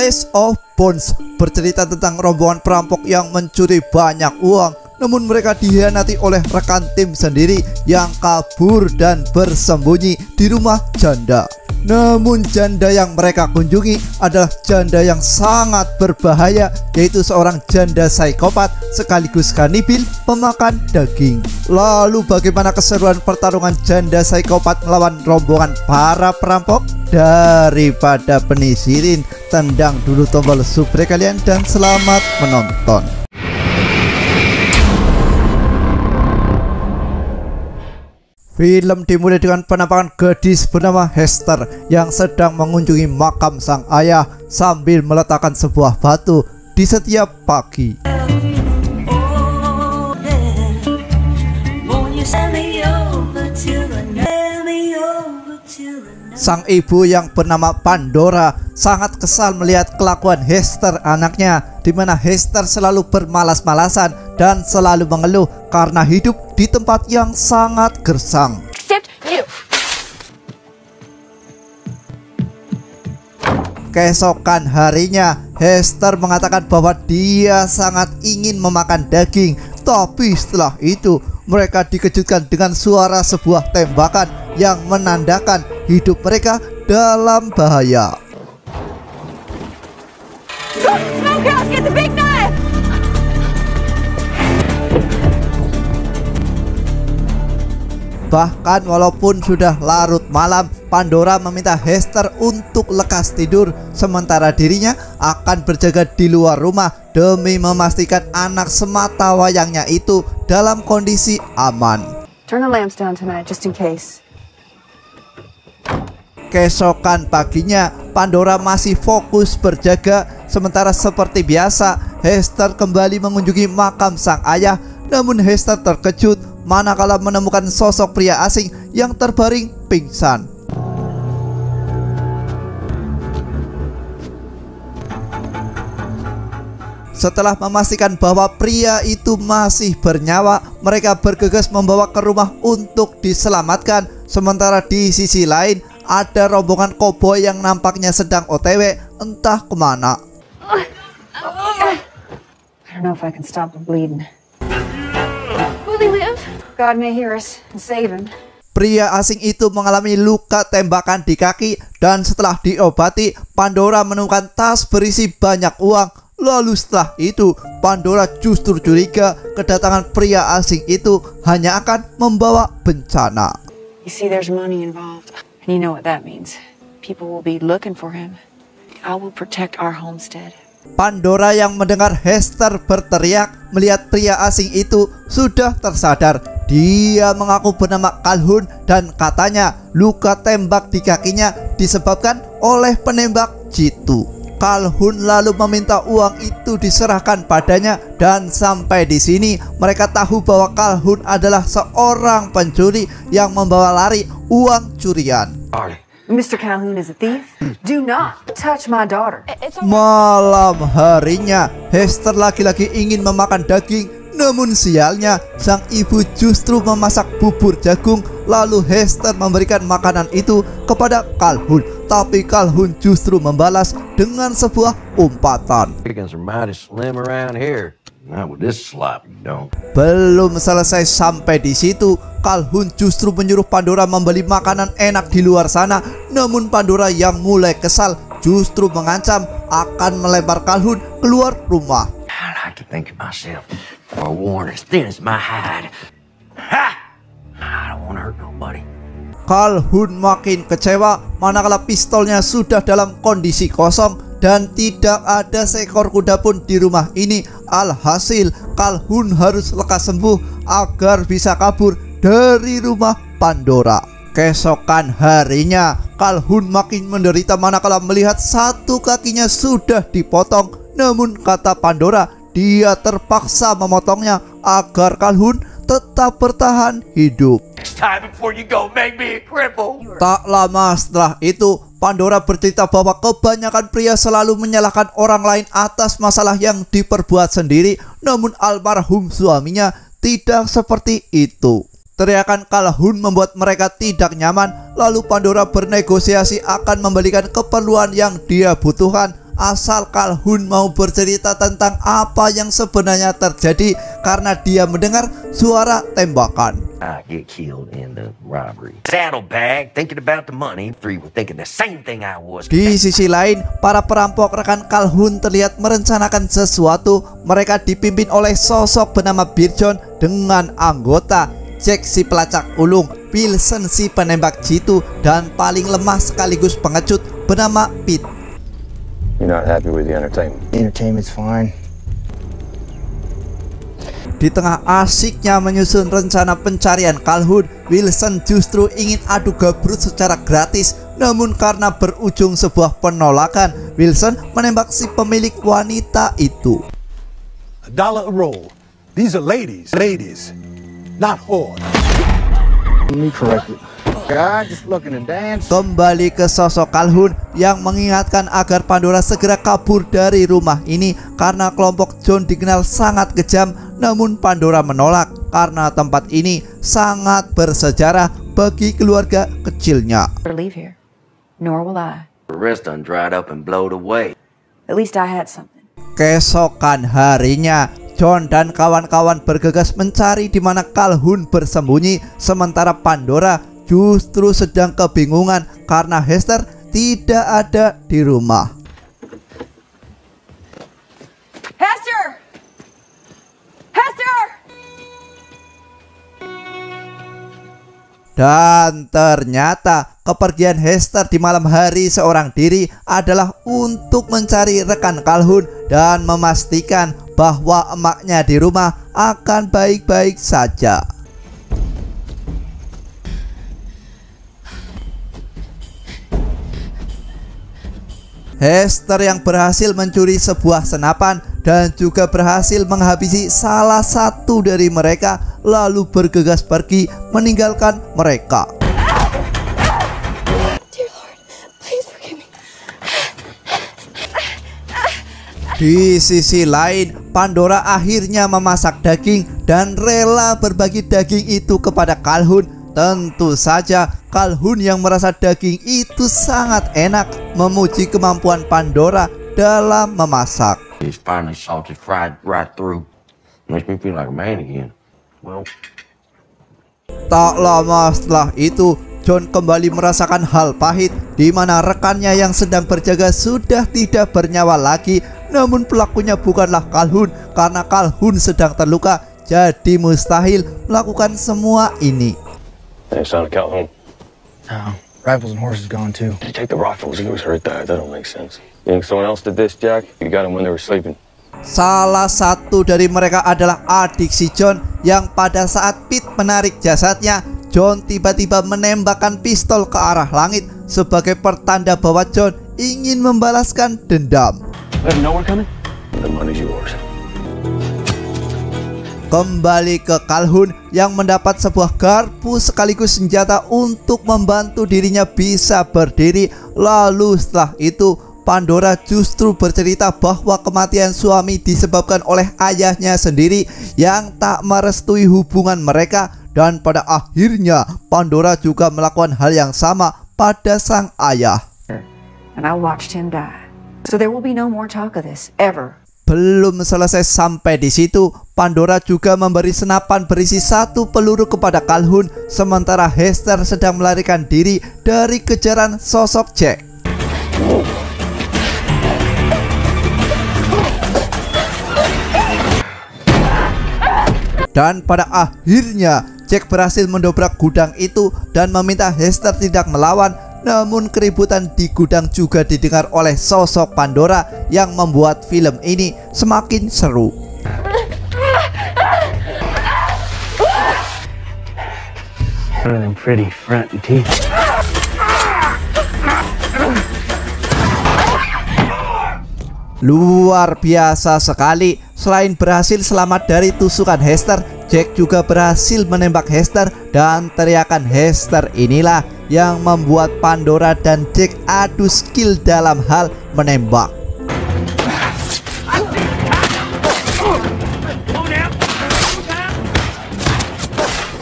Place of Bones bercerita tentang rombongan perampok yang mencuri banyak uang, namun mereka dikhianati oleh rekan tim sendiri yang kabur dan bersembunyi di rumah janda. Namun janda yang mereka kunjungi adalah janda yang sangat berbahaya, yaitu seorang janda psikopat sekaligus kanibil pemakan daging. Lalu bagaimana keseruan pertarungan janda psikopat melawan rombongan para perampok? Daripada penisirin, tendang dulu tombol subscribe kalian dan selamat menonton. Film dimulai dengan penampakan gadis bernama Hester yang sedang mengunjungi makam sang ayah sambil meletakkan sebuah batu di setiap pagi. Sang ibu yang bernama Pandora sangat kesal melihat kelakuan Hester anaknya, di mana Hester selalu bermalas-malasan dan selalu mengeluh karena hidup di tempat yang sangat gersang. Keesokan harinya, Hester mengatakan bahwa dia sangat ingin memakan daging, tapi setelah itu mereka dikejutkan dengan suara sebuah tembakan yang menandakan hidup mereka dalam bahaya. Bahkan walaupun sudah larut malam, Pandora meminta Hester untuk lekas tidur, sementara dirinya akan berjaga di luar rumah demi memastikan anak semata wayangnya itu dalam kondisi aman. Turn the lamps down tonight just in case. Keesokan paginya, Pandora masih fokus berjaga, sementara seperti biasa Hester kembali mengunjungi makam sang ayah. Namun Hester terkejut manakala menemukan sosok pria asing yang terbaring pingsan. Setelah memastikan bahwa pria itu masih bernyawa, mereka bergegas membawa ke rumah untuk diselamatkan. Sementara di sisi lain ada rombongan koboi yang nampaknya sedang OTW entah kemana. I don't know if I can stop the bleeding. Will he live? God may hear us and save him. Pria asing itu mengalami luka tembakan di kaki dan setelah diobati, Pandora menemukan tas berisi banyak uang. Lalu setelah itu, Pandora justru curiga kedatangan pria asing itu hanya akan membawa bencana. You see, there's money involved, and you know what that means. People will be looking for him. I will protect our homestead. Pandora yang mendengar Hester berteriak melihat pria asing itu sudah tersadar. Dia mengaku bernama Calhoun dan katanya luka tembak di kakinya disebabkan oleh penembak jitu. Calhoun lalu meminta uang itu diserahkan padanya, dan sampai di sini mereka tahu bahwa Calhoun adalah seorang pencuri yang membawa lari uang curian. Mr. Calhoun is a thief. Do not touch my daughter. Malam harinya, Hester lagi-lagi ingin memakan daging, namun sialnya sang ibu justru memasak bubur jagung. Lalu Hester memberikan makanan itu kepada Calhoun, tapi Calhoun justru membalas dengan sebuah umpatan. Belum selesai sampai di situ, Calhoun justru menyuruh Pandora membeli makanan enak di luar sana. Namun Pandora yang mulai kesal justru mengancam akan melempar Calhoun keluar rumah. Calhoun makin kecewa manakala pistolnya sudah dalam kondisi kosong dan tidak ada seekor kuda pun di rumah ini. Alhasil Calhoun harus lekas sembuh agar bisa kabur dari rumah Pandora. Keesokan harinya, Calhoun makin menderita manakala melihat satu kakinya sudah dipotong. Namun kata Pandora, dia terpaksa memotongnya agar Calhoun tetap bertahan hidup. Tak lama setelah itu, Pandora bercerita bahwa kebanyakan pria selalu menyalahkan orang lain atas masalah yang diperbuat sendiri. Namun almarhum suaminya tidak seperti itu. Teriakan Calhoun membuat mereka tidak nyaman. Lalu Pandora bernegosiasi akan membelikan keperluan yang dia butuhkan asal Calhoun mau bercerita tentang apa yang sebenarnya terjadi karena dia mendengar suara tembakan. I get killed in the robbery. Saddlebag thinking about the money. Three were thinking the same thing I was. Di sisi lain, para perampok rekan Calhoun terlihat merencanakan sesuatu. Mereka dipimpin oleh sosok bernama Birjon dengan anggota Jack si pelacak ulung, Wilson si penembak jitu, dan paling lemah sekaligus pengecut bernama Pete. You're not happy with the entertainment? The entertainment's fine. Di tengah asiknya menyusun rencana pencarian Calhoun, Wilson justru ingin adu gabrut secara gratis. Namun karena berujung sebuah penolakan, Wilson menembak si pemilik wanita itu. $1 a roll. These are ladies, not whores. Let me correct it. God just looking to dance. Kembali ke sosok Calhoun yang mengingatkan agar Pandora segera kabur dari rumah ini karena kelompok John dikenal sangat kejam. Namun Pandora menolak karena tempat ini sangat bersejarah bagi keluarga kecilnya. Leave here. Nor will I. The rest done dried up and blowed away. At least I had something. Keesokan harinya, John dan kawan-kawan bergegas mencari di mana Calhoun bersembunyi, sementara Pandora justru sedang kebingungan karena Hester tidak ada di rumah. Hester! Hester! Dan ternyata kepergian Hester di malam hari seorang diri adalah untuk mencari rekan Calhoun dan memastikan bahwa emaknya di rumah akan baik-baik saja. Hester yang berhasil mencuri sebuah senapan dan juga berhasil menghabisi salah satu dari mereka, lalu bergegas pergi meninggalkan mereka. Dear Lord, please forgive me. Di sisi lain, Pandora akhirnya memasak daging dan rela berbagi daging itu kepada Calhoun. Tentu saja Calhoun yang merasa daging itu sangat enak memuji kemampuan Pandora dalam memasak. It's finally salted, fried right through. Makes me feel like a man again. Well, tak lama setelah itu, John kembali merasakan hal pahit di mana rekannya yang sedang berjaga sudah tidak bernyawa lagi. Namun pelakunya bukanlah Calhoun karena Calhoun sedang terluka, jadi mustahil melakukan semua ini. Hey, son of Calhoun. No, rifles and horses gone too. Did you take the rifles? He was hurt there. That don't make sense. You think someone else did this, Jack? You got him when they were sleeping. Salah satu dari mereka adalah adik si John yang pada saat Pete menarik jasadnya, John tiba-tiba menembakkan pistol ke arah langit sebagai pertanda bahwa John ingin membalaskan dendam. Let him know we're coming. The money's yours. Kembali ke Calhoun yang mendapat sebuah garpu sekaligus senjata untuk membantu dirinya bisa berdiri. Lalu setelah itu Pandora justru bercerita bahwa kematian suami disebabkan oleh ayahnya sendiri yang tak merestui hubungan mereka. Dan pada akhirnya Pandora juga melakukan hal yang sama pada sang ayah. And I watched him die. So there will be no more talk of this, ever. Belum selesai sampai di situ, Pandora juga memberi senapan berisi 1 peluru kepada Calhoun, sementara Hester sedang melarikan diri dari kejaran sosok Jack. Dan pada akhirnya Jack berhasil mendobrak gudang itu dan meminta Hester tidak melawan. Namun keributan di gudang juga didengar oleh sosok Pandora yang membuat film ini semakin seru. One of them pretty front teeth. Luar biasa sekali. Selain berhasil selamat dari tusukan Hester, Jack juga berhasil menembak Hester, dan teriakan Hester inilah yang membuat Pandora dan Jack adu skill dalam hal menembak.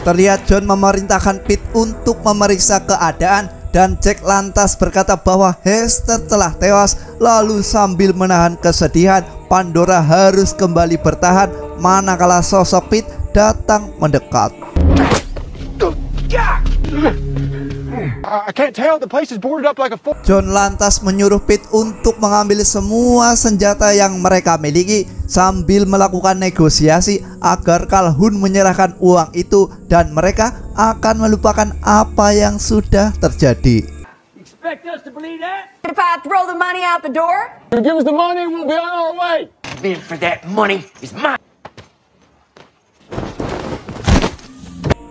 Terlihat John memerintahkan Pete untuk memeriksa keadaan dan Jack lantas berkata bahwa Hester telah tewas. Lalu sambil menahan kesedihan, Pandora harus kembali bertahan manakala sosok Pete datang mendekat. I can't tell. The place is boarded up like a fort. John lantas menyuruh Pete untuk mengambil semua senjata yang mereka miliki sambil melakukan negosiasi agar Calhoun menyerahkan uang itu dan mereka akan melupakan apa yang sudah terjadi. Expect us to believe that? If I throw the money out the door? You give us the money, we'll be on our way. Bid for that money is mine.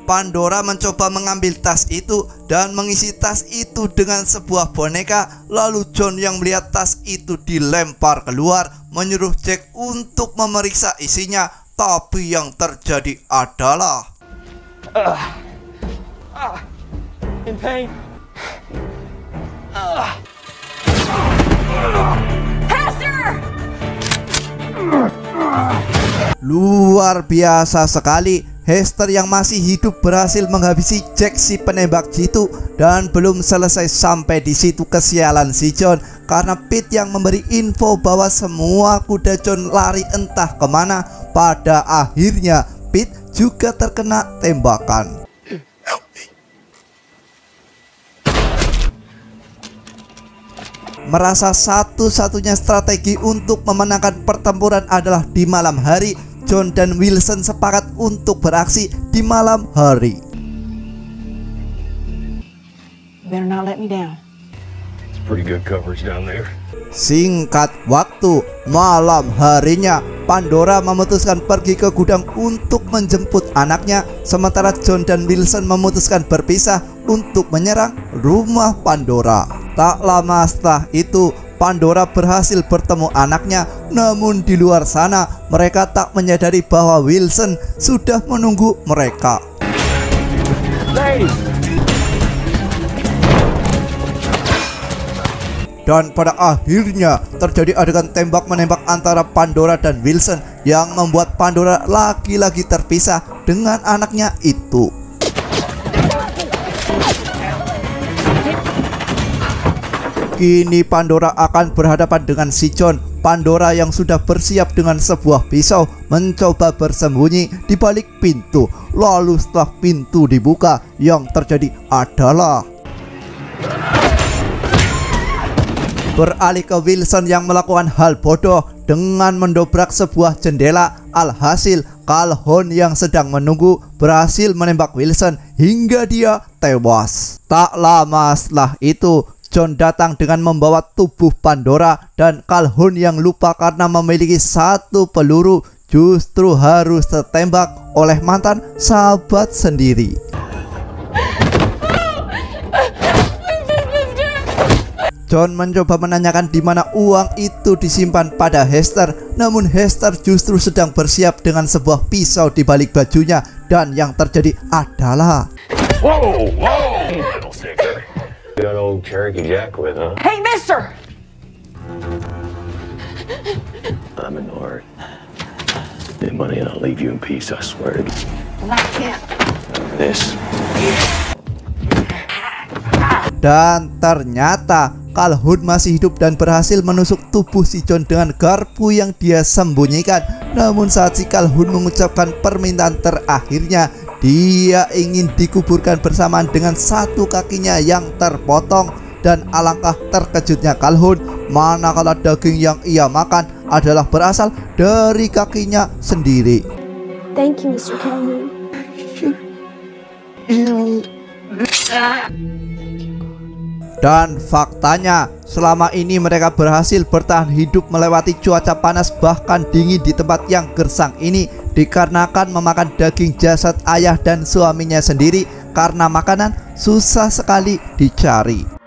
Pandora mencoba mengambil tas itu dan mengisi tas itu dengan sebuah boneka. Lalu John yang melihat tas itu dilempar keluar menyuruh Jack untuk memeriksa isinya. Tapi yang terjadi adalah In pain. Hester! luar biasa sekali. Hester yang masih hidup berhasil menghabisi Jack si penembak jitu. Dan belum selesai sampai di situ kesialan si John, karena Pete yang memberi info bahwa semua kuda John lari entah kemana. Pada akhirnya Pete juga terkena tembakan. Merasa satu-satunya strategi untuk memenangkan pertempuran adalah di malam hari, John dan Wilson sepakat untuk beraksi di malam hari. You better not let me down. It's pretty good coverage down there. Singkat waktu, malam harinya Pandora memutuskan pergi ke gudang untuk menjemput anaknya, sementara John dan Wilson memutuskan berpisah untuk menyerang rumah Pandora. Tak lama setelah itu, Pandora berhasil bertemu anaknya. Namun di luar sana, mereka tak menyadari bahwa Wilson sudah menunggu mereka. Dan pada akhirnya terjadi adegan tembak-menembak antara Pandora dan Wilson yang membuat Pandora lagi-lagi terpisah dengan anaknya itu. Kini Pandora akan berhadapan dengan si John. Pandora yang sudah bersiap dengan sebuah pisau mencoba bersembunyi di balik pintu. Lalu setelah pintu dibuka, yang terjadi adalah beralih ke Wilson yang melakukan hal bodoh dengan mendobrak sebuah jendela. Alhasil Calhoun yang sedang menunggu berhasil menembak Wilson hingga dia tewas. Tak lama setelah itu, John datang dengan membawa tubuh Pandora, dan Calhoun yang lupa karena memiliki satu peluru justru harus tertembak oleh mantan sahabat sendiri. John mencoba menanyakan di mana uang itu disimpan pada Hester, namun Hester justru sedang bersiap dengan sebuah pisau di balik bajunya, dan yang terjadi adalah Got old Cherokee Jack with, huh? Hey, mister! I'm in Lord. Get money and I'll leave you in peace, I swear to God. Like him. This. Dan ternyata Calhoun masih hidup dan berhasil menusuk tubuh si John dengan garpu yang dia sembunyikan. Namun saat si Calhoun mengucapkan permintaan terakhirnya, dia ingin dikuburkan bersamaan dengan satu kakinya yang terpotong. Dan alangkah terkejutnya Calhoun manakala daging yang ia makan adalah berasal dari kakinya sendiri. Thank you, Mr. Calhoun. Dan faktanya, selama ini mereka berhasil bertahan hidup melewati cuaca panas bahkan dingin di tempat yang gersang ini, dikarenakan memakan daging jasad ayah dan suaminya sendiri, karena makanan susah sekali dicari.